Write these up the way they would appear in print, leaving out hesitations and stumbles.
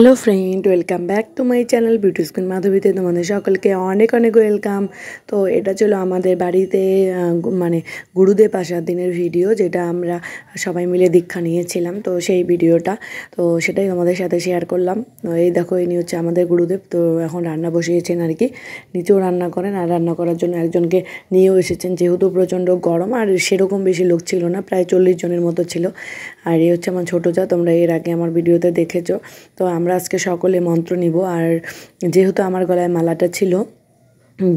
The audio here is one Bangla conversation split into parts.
Hello friend, welcome back to my channel beauty school মাধবীতে তোমাদের সকলকে অনেক অনেক ওয়েলকাম। তো এটা ছিল আমাদের বাড়িতে মানে গুরুদেব আসার দিনের ভিডিও, যেটা আমরা সবাই মিলে দীক্ষা নিয়েছিলাম। তো সেই ভিডিওটা তো সেটাই তোমাদের সাথে শেয়ার করলাম। এই দেখো, ইনি হচ্ছে আমাদের গুরুদেব। তো এখন রান্না বসিয়েছেন আর কি, নিচেও রান্না করেন, আর রান্না করার জন্য একজনকে নিয়েও এসেছেন, যেহেতু প্রচণ্ড গরম আর সেরকম বেশি লোক ছিল না, প্রায় 40 জনের মতো ছিল। আর এই হচ্ছে আমার ছোটো যা, তোমরা এর আগে আমার ভিডিওতে দেখেছো। তো আমরা আজকে সকলে মন্ত্র নিব। আর যেহেতু আমার গলায় মালাটা ছিল,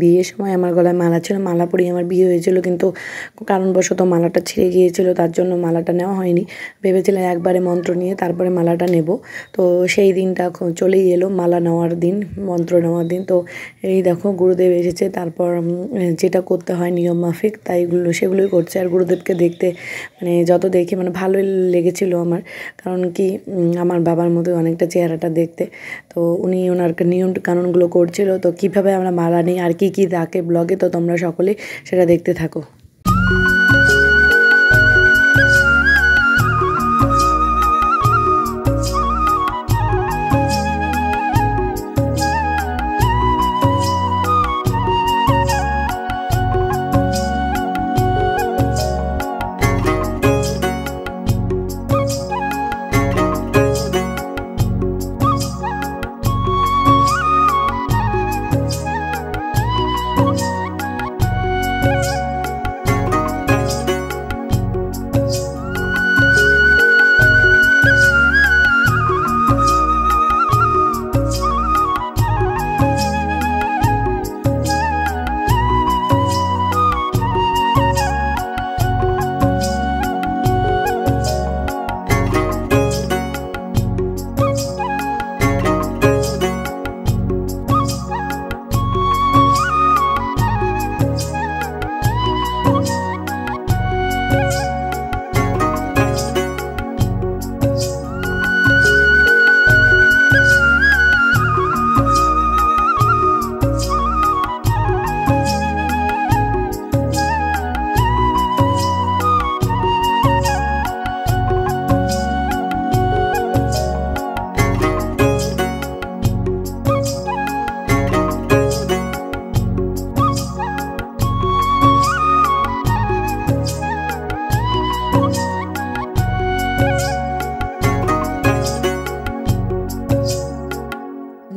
বিয়ের সময় আমার গলায় মালা ছিল, মালা পরিয়ে আমার বিয়ে হয়েছিল, কিন্তু কারণবশত মালাটা ছিঁড়ে গিয়েছিল, তার জন্য মালাটা নেওয়া হয়নি। ভেবেছিলাম একবারে মন্ত্র নিয়ে তারপরে মালাটা নেব। তো সেই দিনটা চলেই এলো, মালা নেওয়ার দিন, মন্ত্র নেওয়ার দিন। তো এই দেখো গুরুদেব এসেছে, তারপর যেটা করতে হয় নিয়ম মাফিক তাইগুলো সেগুলোই করছে। আর গুরুদেবকে দেখতে মানে যত দেখি মানে ভালোই লেগেছিল আমার, কারণ কি আমার বাবার মতো অনেকটা চেহারাটা দেখতে। তো উনি ওনার নিয়ম কানুনগুলো করছিল। তো কীভাবে আমরা মালা নিই আর কি কি থাকে ব্লগে, তো তোমরা সকলেই সেটা দেখতে থাকো।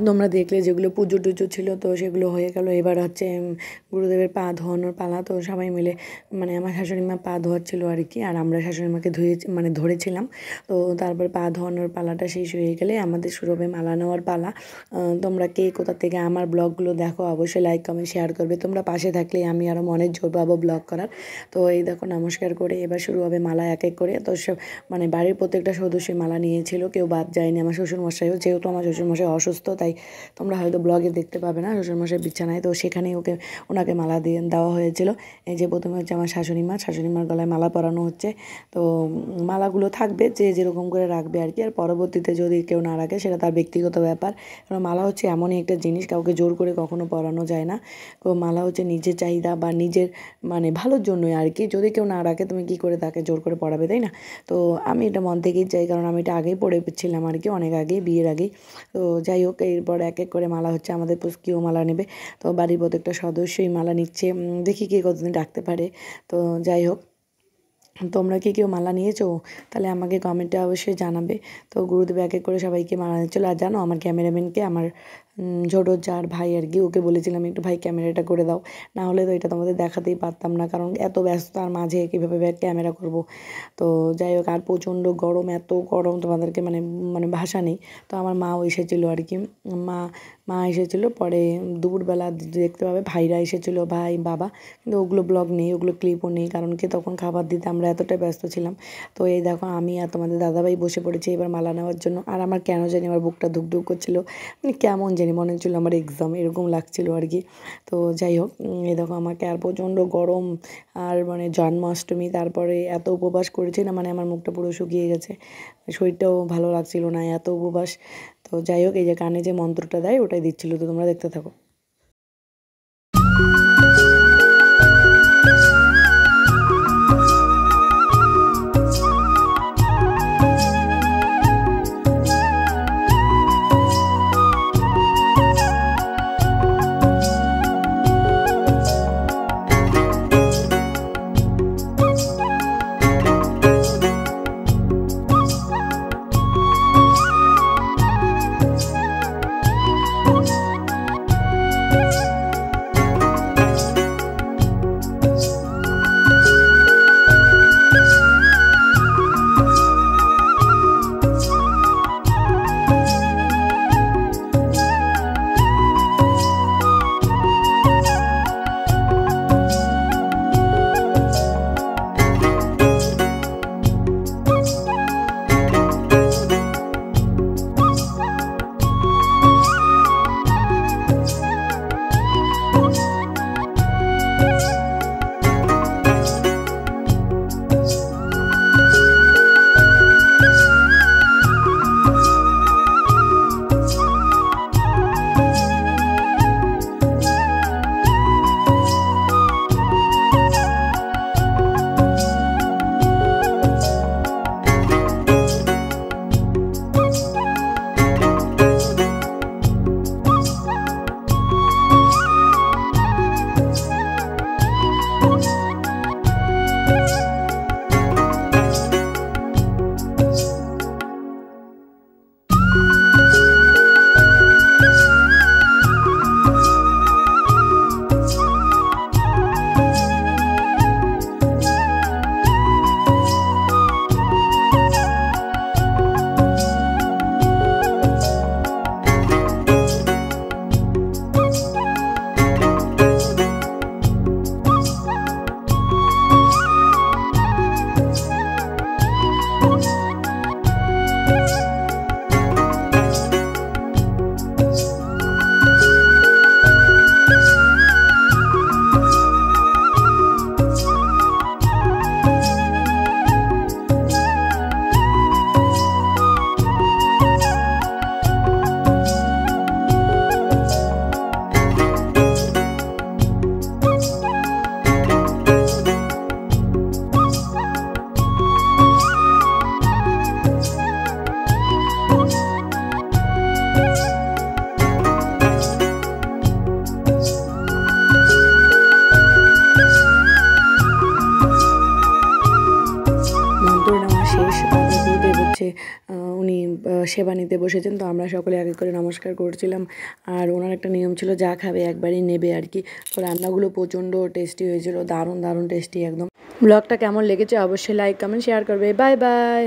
তোমরা দেখলে যেগুলো পুজো টুজো ছিল, তো সেগুলো হয়ে গেল। এবার হচ্ছে গুরুদেবের পা ধোয়ানোর পালা। তো সবাই মিলে মানে আমার শাশুড়িমা পা ধোয়াচ্ছিল আর কি, আর আমরা শাশুড়িমাকে ধরেছিলাম। তো তারপর পা ধোয়ানোর পালাটা শেষ হয়ে গেলে আমাদের শুরু হবে মালা নেওয়ার পালা। তোমরা কে কোথা থেকে আমার ব্লগগুলো দেখো অবশ্যই লাইক কমেন্ট শেয়ার করবে। তোমরা পাশে থাকলে আমি আরও মনের জোর পাবো ব্লগ করার। তো এই দেখো, নমস্কার করে এবার শুরু হবে মালা এক এক করে। তো সব মানে বাড়ির প্রত্যেকটা সদস্যই মালা নিয়েছিল, কেউ বাদ যায়নি। আমার শ্বশুরমশাইও, যেহেতু আমার শ্বশুরমশাই অসুস্থ, তাই তোমরা হয়তো ব্লগে দেখতে পাবে না শ্বশুরমশাই বিছানায়, তো সেখানেই ওনাকে মালা দেওয়া হয়েছিল। এই যে প্রথমে হচ্ছে আমার শাশুড়িমার গলায় মালা পরানো হচ্ছে। তো মালাগুলো থাকবে যে যেরকম করে রাখবে আর কি, আর পরবর্তীতে যদি কেউ না রাখে সেটা তার ব্যক্তিগত ব্যাপার। কারণ মালা হচ্ছে এমনই একটা জিনিস, কাউকে জোর করে কখনো পরানো যায় না। তো মালা হচ্ছে নিজের চাহিদা বা নিজের মানে ভালোর জন্যই আর কি। যদি কেউ না রাখে তুমি কি করে তাকে জোর করে পরাবে, তাই না? তো আমি এটা মন থেকেই চাই, কারণ আমি এটা আগেই পড়েছিলাম আর কি, অনেক আগেই, বিয়ের আগেই। তো যাই হোক, এরপর এক এক করে মালা হচ্ছে, আমাদের পুষ্কিও মালা নেবে। তো বাড়ির প্রত্যেকটা সদস্যই মালা নিচ্ছে, দেখি কে কতদিন রাখতে পারে। তো যাই হোক, তোমরা কি কেউ মালা নিয়েছো? তাহলে আমাকে কমেন্টে অবশ্যই জানাবে। তো গুরুদেব এক এক করে সবাইকে মালা নিচ্ছিলো। আর জানো, আমার ক্যামেরাম্যানকে আমার ছোটো যার ভাই আর কি, ওকে বলেছিলাম একটু ভাই ক্যামেরাটা করে দাও, না হলে তো এটা তোমাদের দেখাতেই পারতাম না, কারণ এত ব্যস্ততার মাঝে কীভাবে ক্যামেরা করব। তো যাই হোক, আর প্রচণ্ড গরম, এত গরম তোমাদেরকে মানে মানে ভাষা নেই। তো আমার মাও এসেছিলো আর কি, মা এসেছিলো পরে দুপুরবেলা, দেখতে পাবে ভাইরা এসেছিলো, ভাই বাবা, কিন্তু ওগুলো ব্লগ নেই, ওগুলো ক্লিপও নেই, কারণ কি তখন খাবার দিতে আমরা এতটাই ব্যস্ত ছিলাম। তো এই দেখো, আমি আর তোমাদের দাদাভাই বসে পড়েছি এবার মালা নেওয়ার জন্য। আর আমার কেন জানি আমার বুকটা ধুকধুক করছিলো, মানে কেমন জানি মনে হচ্ছিলো আমার এক্সাম, এরকম লাগছিলো আর কি। তো যাই হোক, এই দেখো আমাকে, আর প্রচণ্ড গরম, আর মানে জন্মাষ্টমী, তারপরে এত উপবাস করেছি না, মানে আমার মুখটা পুরো শুকিয়ে গেছে, শরীরটাও ভালো লাগছিল না, এত উপবাস। তো যাই হোক, এই যে কানে যে মন্ত্রটা দেয় ওটাই দিচ্ছিলো, তো তোমরা দেখতে থাকো। হচ্ছে উনি সেবা নিতে বসেছেন। তো আমরা সকলে এক এক করে নমস্কার করছিলাম। আর ওনার একটা নিয়ম ছিল যা খাবে একবারই নেবে আর কি। তো রান্নাগুলো প্রচণ্ড টেস্টি হয়েছিল, দারুণ দারুণ টেস্টি একদম। ব্লগটা কেমন লেগেছে অবশ্যই লাইক কমেন্ট শেয়ার করবে। Bye bye.